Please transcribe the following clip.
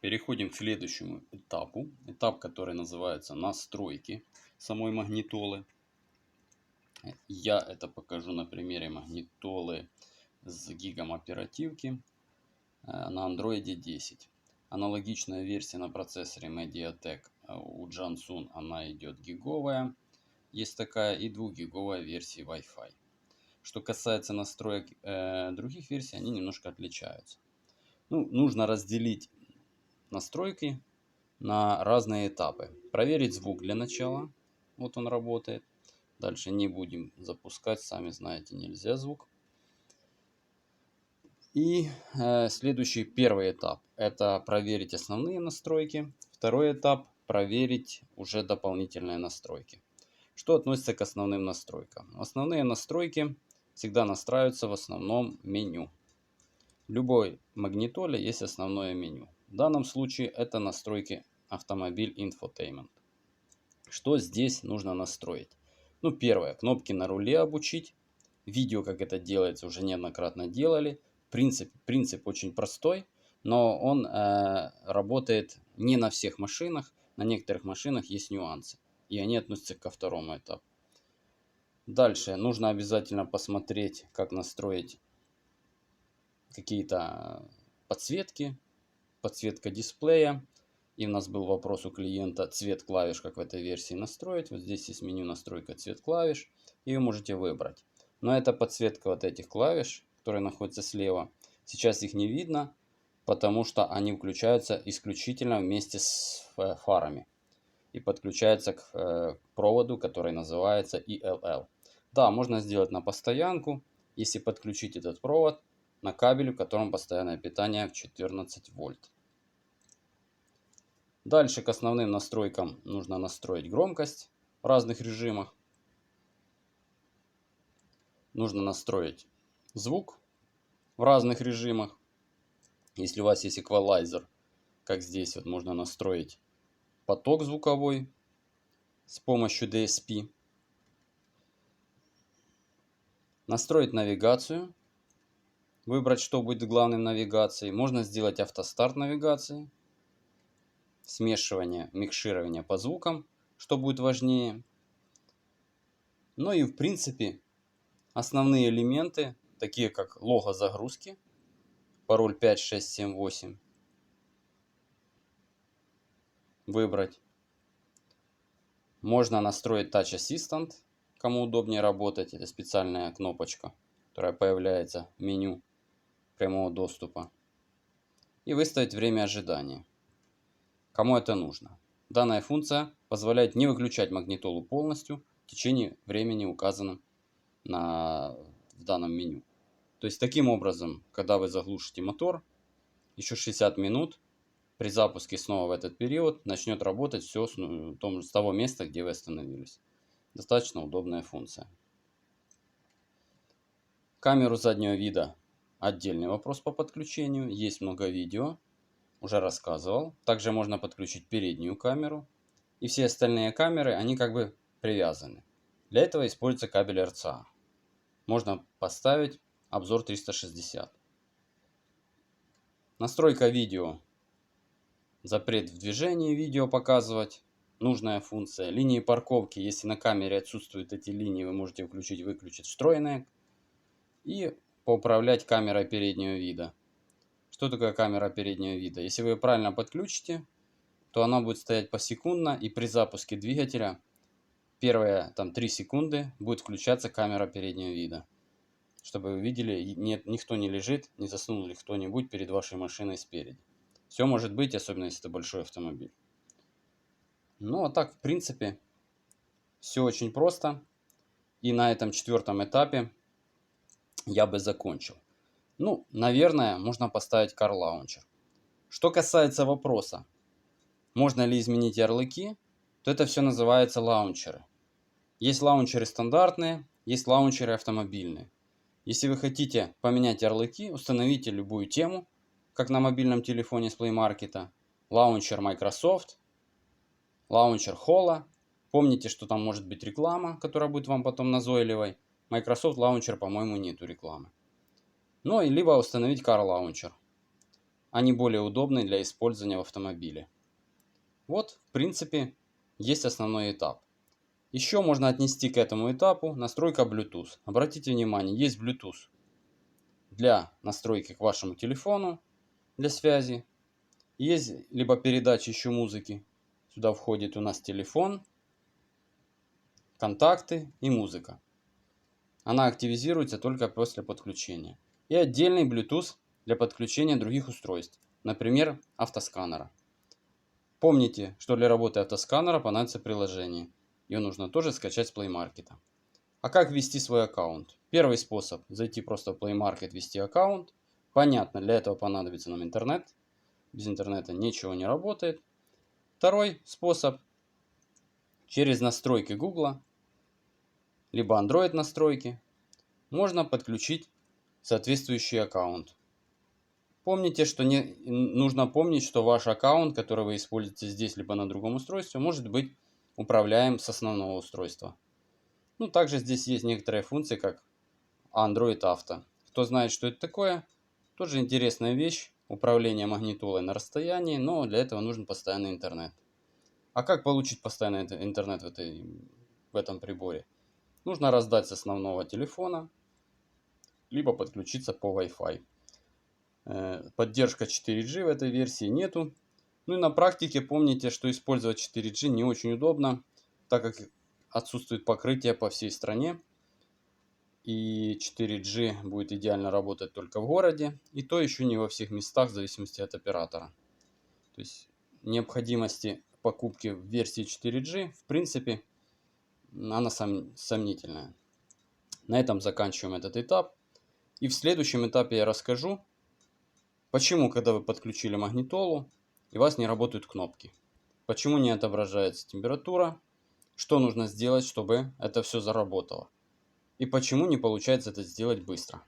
Переходим к следующему этапу. Этап, который называется настройки самой магнитолы. Я это покажу на примере магнитолы с гигом оперативки на Android 10. Аналогичная версия на процессоре Mediatek у Jansun, она идет гиговая. Есть такая и 2-гиговая версии Wi-Fi. Что касается настроек других версий, они немножко отличаются. Нужно разделить настройки на разные этапы. Проверить звук для начала. Вот он работает. Дальше не будем запускать, сами знаете, нельзя звук. И следующий первый этап — это проверить основные настройки. Второй этап — проверить уже дополнительные настройки. Что относится к основным настройкам? Основные настройки всегда настраиваются в основном меню. В любой магнитоле есть основное меню. В данном случае это настройки автомобиль Infotainment. Что здесь нужно настроить? Первое. Кнопки на руле обучить. Видео, как это делается, уже неоднократно делали. Принцип очень простой, но он работает не на всех машинах. На некоторых машинах есть нюансы, и они относятся ко второму этапу. Дальше нужно обязательно посмотреть, как настроить какие-то подсветки, подсветка дисплея. И у нас был вопрос у клиента: цвет клавиш, как в этой версии настроить. Вот здесь есть меню настройка цвет клавиш, и вы можете выбрать. Но это подсветка вот этих клавиш, которые находятся слева. Сейчас их не видно, потому что они включаются исключительно вместе с фарами и подключаются к проводу, который называется ELL. Да, можно сделать на постоянку, если подключить этот провод на кабеле, в котором постоянное питание в 14 вольт. Дальше к основным настройкам нужно настроить громкость в разных режимах. Нужно настроить звук в разных режимах. Если у вас есть эквалайзер, как здесь, вот можно настроить поток звуковой с помощью DSP. Настроить навигацию. Выбрать, что будет главным навигацией. Можно сделать автостарт навигации. Смешивание, микширование по звукам, что будет важнее. Ну и в принципе основные элементы, такие как лого загрузки, пароль 5678, выбрать. Можно настроить Touch Assistant, кому удобнее работать. Это специальная кнопочка, которая появляется в меню прямого доступа. И выставить время ожидания. Кому это нужно? Данная функция позволяет не выключать магнитолу полностью в течение времени, указанном в данном меню. То есть таким образом, когда вы заглушите мотор, еще 60 минут при запуске снова в этот период начнет работать все с того места, где вы остановились. Достаточно удобная функция. Камеру заднего вида — отдельный вопрос по подключению. Есть много видео, уже рассказывал. Также можно подключить переднюю камеру. И все остальные камеры, они как бы привязаны. Для этого используется кабель RCA. Можно поставить обзор 360. Настройка видео. Запрет в движении видео показывать. Нужная функция. Линии парковки. Если на камере отсутствуют эти линии, вы можете включить-выключить встроенные. И поуправлять камерой переднего вида. Что такое камера переднего вида? Если вы ее правильно подключите, то она будет стоять посекундно, и при запуске двигателя первые 3 секунды будет включаться камера переднего вида. Чтобы вы видели, никто не лежит, не заснул ли кто-нибудь перед вашей машиной спереди. Все может быть, особенно если это большой автомобиль. А так, в принципе, все очень просто. И на этом 4-м этапе я бы закончил. Наверное, можно поставить Car Launcher. Что касается вопроса, можно ли изменить ярлыки, то это все называется лаунчеры. Есть лаунчеры стандартные, есть лаунчеры автомобильные. Если вы хотите поменять ярлыки, установите любую тему, как на мобильном телефоне с Play Market, лаунчер Microsoft, лаунчер Hola. Помните, что там может быть реклама, которая будет вам потом назойливой. Microsoft лаунчер, по-моему, нету рекламы. И либо установить Car Launcher. они более удобны для использования в автомобиле. Вот, в принципе, есть основной этап. Еще можно отнести к этому этапу настройка Bluetooth. Обратите внимание, есть Bluetooth для настройки к вашему телефону, для связи. Есть либо передача еще музыки. Сюда входит у нас телефон, контакты и музыка. Она активизируется только после подключения. И отдельный Bluetooth для подключения других устройств, например, автосканера. Помните, что для работы автосканера понадобится приложение. Ее нужно тоже скачать с Play Market. А как ввести свой аккаунт? Первый способ – зайти просто в Play Market, ввести аккаунт. Понятно, для этого понадобится нам интернет. Без интернета ничего не работает. Второй способ – через настройки Google, либо Android настройки, можно подключить соответствующий аккаунт. Помните, что нужно помнить, что ваш аккаунт, который вы используете здесь, либо на другом устройстве, может быть управляем с основного устройства. Ну, также здесь есть некоторые функции, как Android Auto. Кто знает, что это такое, тоже интересная вещь. Управление магнитолой на расстоянии, но для этого нужен постоянный интернет. А как получить постоянный интернет в этом приборе? Нужно раздать с основного телефона, либо подключиться по Wi-Fi. Поддержка 4G в этой версии нету. Ну и на практике помните, что использовать 4G не очень удобно, так как отсутствует покрытие по всей стране. И 4G будет идеально работать только в городе. И то еще не во всех местах, в зависимости от оператора. То есть необходимости покупки в версии 4G, в принципе, она сомнительная. На этом заканчиваем этот этап. И в следующем этапе я расскажу, почему, когда вы подключили магнитолу, и у вас не работают кнопки. Почему не отображается температура, что нужно сделать, чтобы это все заработало. И почему не получается это сделать быстро.